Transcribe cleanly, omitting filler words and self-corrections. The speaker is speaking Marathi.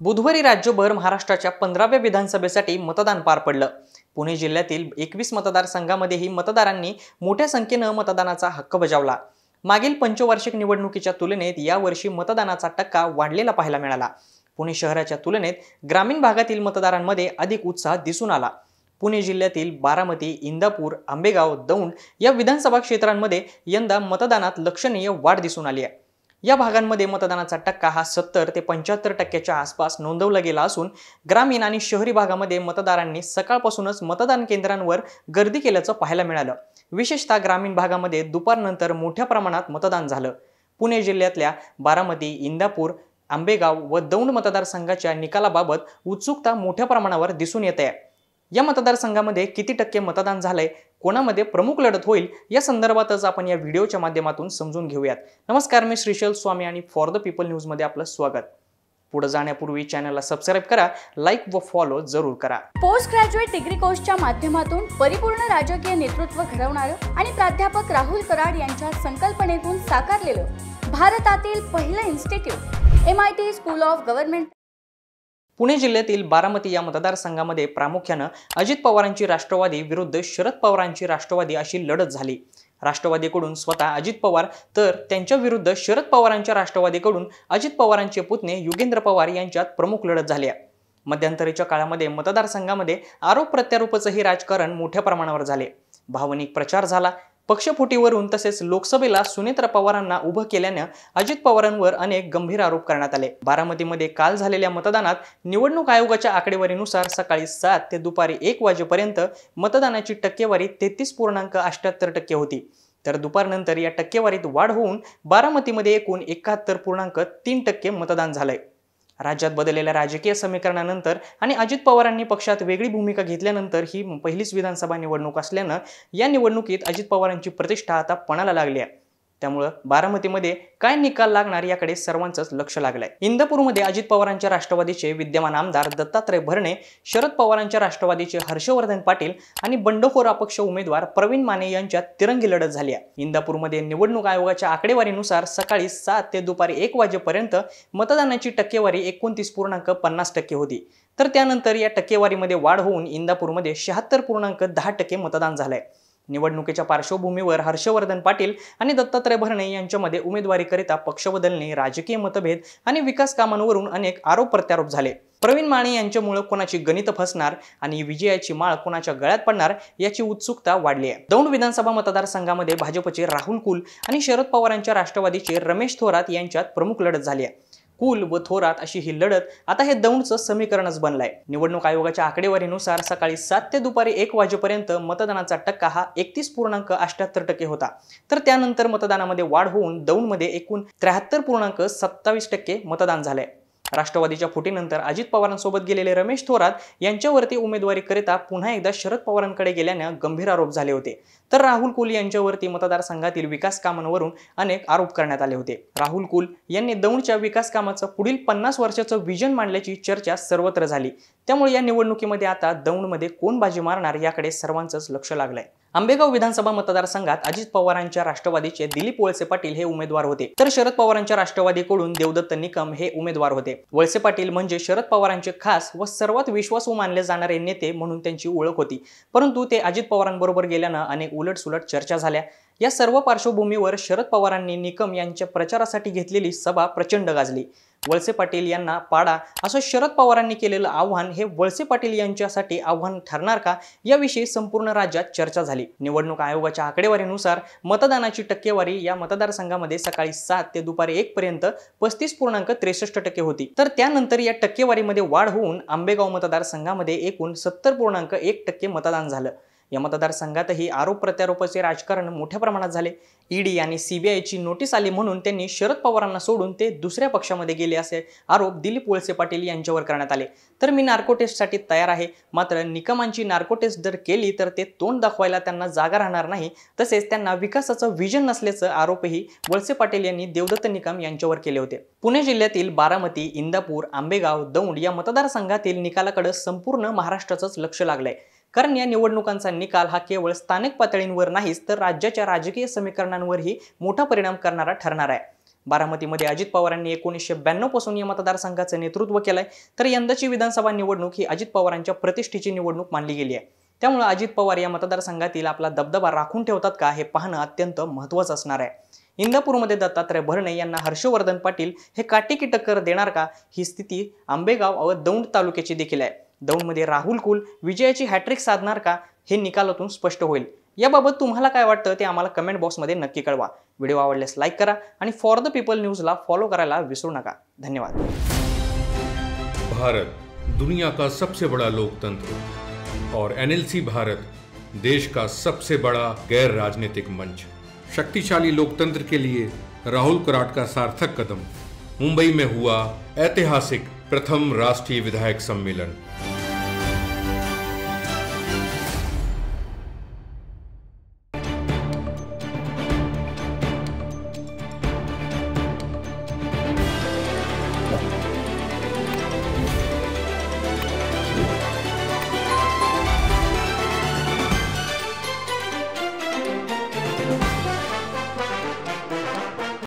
बुधवारी राज्यभर महाराष्ट्राच्या 15व्या विधानसभेसाठी मतदान पार पडलं। पुणे जिल्ह्यातील 21 मतदारसंघांमध्येही मतदारांनी मोठ्या संख्येने मतदानाचा हक्क बजावला। मागील पंचवार्षिक निवडणुकीच्या तुलनेत यावर्षी मतदानाचा टक्का वाढलेला पाहायला मिळाला। पुणे शहराच्या तुलनेत ग्रामीण भागातील मतदारांमध्ये अधिक उत्साह दिसून आला। पुणे जिल्ह्यातील बारामती, इंदापूर, आंबेगाव, दौंड या विधानसभा क्षेत्रांमध्ये यंदा मतदानात लक्षणीय वाढ दिसून आली आहे। या भागांमध्ये मतदानाचा टक्का हा 70 ते 75% आसपास नोंदवला गेला असून ग्रामीण आणि शहरी भागामध्ये मतदारांनी सकाळपासूनच मतदान केंद्रांवर गर्दी केल्याचं पाहायला मिळालं। विशेषतः ग्रामीण भागामध्ये दुपारनंतर मोठ्या प्रमाणात मतदान झालं। पुणे जिल्ह्यातल्या बारामती, इंदापूर, आंबेगाव व दौंड मतदारसंघाच्या निकालाबाबत उत्सुकता मोठ्या प्रमाणावर दिसून येते आहे। या मतदारसंघामध्ये किती टक्के मतदान झालंय, कोणामध्ये प्रमुख लढत होईल या संदर्भातच आपण या व्हिडिओच्या माध्यमातून समजून घेऊयात। नमस्कार, मी श्रीशैल स्वामी आणि फॉर द पीपल न्यूज मध्ये आपलं स्वागत। पुढे जाण्यापूर्वी चॅनलला सबस्क्राइब करा, लाईक व फॉलो जरूर करा। पोस्ट ग्रॅज्युएट डिग्री कोर्सच्या माध्यमातून परिपूर्ण राजकीय नेतृत्व घडवणारं आणि प्राध्यापक राहुल कराड यांच्या संकल्पनेतून साकारलेलं भारतातील पहिलं institute MIT school of government. Pune जिल्ह्यातील बारामती या मतदारसंघामध्ये प्रामुख्याने अजित पवारांची राष्ट्रवादी विरुद्ध शरद पवारांची राष्ट्रवादी अशी लढत झाली। राष्ट्रवादीकडून स्वतः अजित पवार तर त्यांच्या विरुद्ध शरद पवारांच्या राष्ट्रवादीकडून अजित पवारांचे पुतणे युगेंद्र पवार यांच्यात प्रमुख लढत झाली आहे। मध्यंतरीच्या काळामध्ये मतदारसंघामध्ये आरोप प्रत्यारोपाचंही राजकारण मोठ्या प्रमाणावर झाले। भावनिक प्रचार झाला। पक्षफुटीवरून तसेच लोकसभेला सुनेत्रा पवारांना उभं केल्याने अजित पवारांवर अनेक गंभीर आरोप करण्यात आले। बारामतीमध्ये काल झालेल्या मतदानात निवडणूक आयोगाच्या आकडेवारीनुसार सकाळी 7 ते दुपारी 1 वाजेपर्यंत मतदानाची टक्केवारी 33.78% होती। तर दुपारनंतर या टक्केवारीत वाढ होऊन बारामतीमध्ये एकूण 71.3% मतदान झालंय। राज्यात बदललेल्या राजकीय समीकरणानंतर आणि अजित पवारांनी पक्षात वेगळी भूमिका घेतल्यानंतर ही पहिलीच विधानसभा निवडणूक असल्यानं या निवडणुकीत अजित पवारांची प्रतिष्ठा आता पणाला लागली आहे। त्यामुळे बारामतीमध्ये काय निकाल लागणार याकडे सर्वांचंच लक्ष लागलंय। इंदापूरमध्ये अजित पवारांच्या राष्ट्रवादीचे विद्यमान आमदार दत्तात्रय भरणे, शरद पवारांच्या राष्ट्रवादीचे हर्षवर्धन पाटील आणि बंडखोर अपक्ष उमेदवार प्रवीण माने यांच्यात तिरंगी लढत झाली आहे। इंदापूरमध्ये निवडणूक आयोगाच्या आकडेवारीनुसार सकाळी 7 ते दुपारी 1 वाजेपर्यंत मतदानाची टक्केवारी 29.50% होती। तर त्यानंतर या टक्केवारीमध्ये वाढ होऊन इंदापूरमध्ये 76.10% मतदान झालंय। निवडणुकीच्या पार्श्वभूमीवर हर्षवर्धन पाटील आणि दत्तात्रय भरणे यांच्यामध्ये उमेदवारीकरिता पक्ष बदलणे, राजकीय मतभेद आणि विकास कामांवरून अनेक आरोप प्रत्यारोप झाले। प्रवीण माने यांच्यामुळे कोणाची गणित फसणार आणि विजयाची माळ कोणाच्या गळ्यात पडणार याची उत्सुकता वाढली आहे। दौंड विधानसभा मतदारसंघामध्ये भाजपचे राहुल कुल आणि शरद पवारांच्या राष्ट्रवादीचे रमेश थोरात यांच्यात प्रमुख लढत झाली आहे। कुल व थोरात अशी ही लढत आता हे दौंडचं समीकरणच बनलंय। निवडणूक आयोगाच्या आकडेवारीनुसार सकाळी 7 ते दुपारी 1 वाजेपर्यंत मतदानाचा टक्का हा 31.78% होता। तर त्यानंतर मतदानामध्ये वाढ होऊन दौंडमध्ये एकूण 73.27% मतदान झालंय। राष्ट्रवादीच्या फुटीनंतर अजित पवारांसोबत गेलेले रमेश थोरात यांच्यावरती उमेदवारीकरिता पुन्हा एकदा शरद पवारांकडे गेल्याने गंभीर आरोप झाले होते। तर राहुल कुल यांच्यावरती मतदारसंघातील विकास कामांवरून अनेक आरोप करण्यात आले होते। राहुल कुल यांनी दौंडच्या विकास कामाचं पुढील 50 वर्षाचं विजन मांडल्याची चर्चा सर्वत्र झाली। त्यामुळे या निवडणुकीमध्ये आता दौंडमध्ये कोण बाजी मारणार याकडे सर्वांचंच लक्ष लागलंय। आंबेगाव विधानसभा मतदारसंघात अजित पवारांच्या राष्ट्रवादीचे दिलीप वळसे पाटील हे उमेदवार होते। तर शरद पवारांच्या राष्ट्रवादीकडून देवदत्त निकम हे उमेदवार होते। वळसे पाटील म्हणजे शरद पवारांचे खास व सर्वात विश्वासू मानले जाणारे नेते म्हणून त्यांची ओळख होती। परंतु ते अजित पवारांबरोबर गेल्यानं अनेक उलटसुलट चर्चा झाल्या। या सर्व पार्श्वभूमीवर शरद पवारांनी निकम यांच्या प्रचारासाठी घेतलेली सभा प्रचंड गाजली। वळसे पाटील यांना पाडा असं शरद पवारांनी केलेलं आव्हान हे वळसे पाटील यांच्यासाठी आव्हान ठरणार का याविषयी संपूर्ण राज्यात चर्चा झाली। निवडणूक आयोगाच्या आकडेवारीनुसार मतदानाची टक्केवारी या मतदारसंघामध्ये सकाळी 7 ते दुपारी 1 पर्यंत 35.63% होती। तर त्यानंतर या टक्केवारीमध्ये वाढ होऊन आंबेगाव मतदारसंघामध्ये एकूण 70.1% मतदान झालं। या मतदारसंघातही आरोप प्रत्यारोपाचे राजकारण मोठ्या प्रमाणात झाले। ईडी आणि CBIची नोटीस आली म्हणून त्यांनी शरद पवारांना सोडून ते दुसऱ्या पक्षामध्ये गेले असे आरोप दिलीप वळसे पाटील यांच्यावर करण्यात आले। तर मी नार्को टेस्टसाठी तयार आहे, मात्र निकमांची नार्को टेस्ट जर केली तर ते तोंड दाखवायला त्यांना जागा राहणार नाही, तसेच त्यांना विकासाचं विजन नसल्याचं आरोपही वळसे पाटील यांनी देवदत्त निकम यांच्यावर केले होते। पुणे जिल्ह्यातील बारामती, इंदापूर, आंबेगाव, दौंड या मतदारसंघातील निकालाकडे संपूर्ण महाराष्ट्राचंच लक्ष लागलंय। कारण या निवडणुकांचा निकाल हा केवळ स्थानिक पातळींवर नाहीच तर राज्याच्या राजकीय समीकरणांवरही मोठा परिणाम करणारा ठरणार आहे। बारामतीमध्ये अजित पवारांनी 1992 पासून या मतदारसंघाचं नेतृत्व केलंय, तर यंदाची विधानसभा निवडणूक ही अजित पवारांच्या प्रतिष्ठेची निवडणूक मानली गेली आहे. त्यामुळे अजित पवार या मतदारसंघातील आपला दबदबा राखून ठेवतात का हे पाहणं अत्यंत महत्त्वाचं असणार आहे. इंदापूरमध्ये दत्तात्रय भरणे यांना हर्षवर्धन पाटील हे काटेकी टक्कर देणार का, ही स्थिती आंबेगाव व दौंड तालुक्याची देखील आहे. दौंडमध्ये राहुल कुल विजयाची हॅट्रिक साधणार का, हे निकालातून स्पष्ट होईल. याबाबत तुम्हाला काय वाटतं ते आम्हाला कमेंट बॉक्समध्ये नक्की कळवा. व्हिडिओ आवडल्यास लाईक करा आणि फॉर द पीपल न्यूजला फॉलो करायला विसरू नका. धन्यवाद. भारत दुनिया का सबसे बड़ा लोकतंत्र और NLC भारत देश का सबसे बड़ा गैर राजनीतिक मंच. शक्तिशाली लोकतंत्र के लिए राहुल कराड का सार्थक कदम. मुंबई में हुआ ऐतिहासिक प्रथम राष्ट्रीय विधायक सम्मेलन.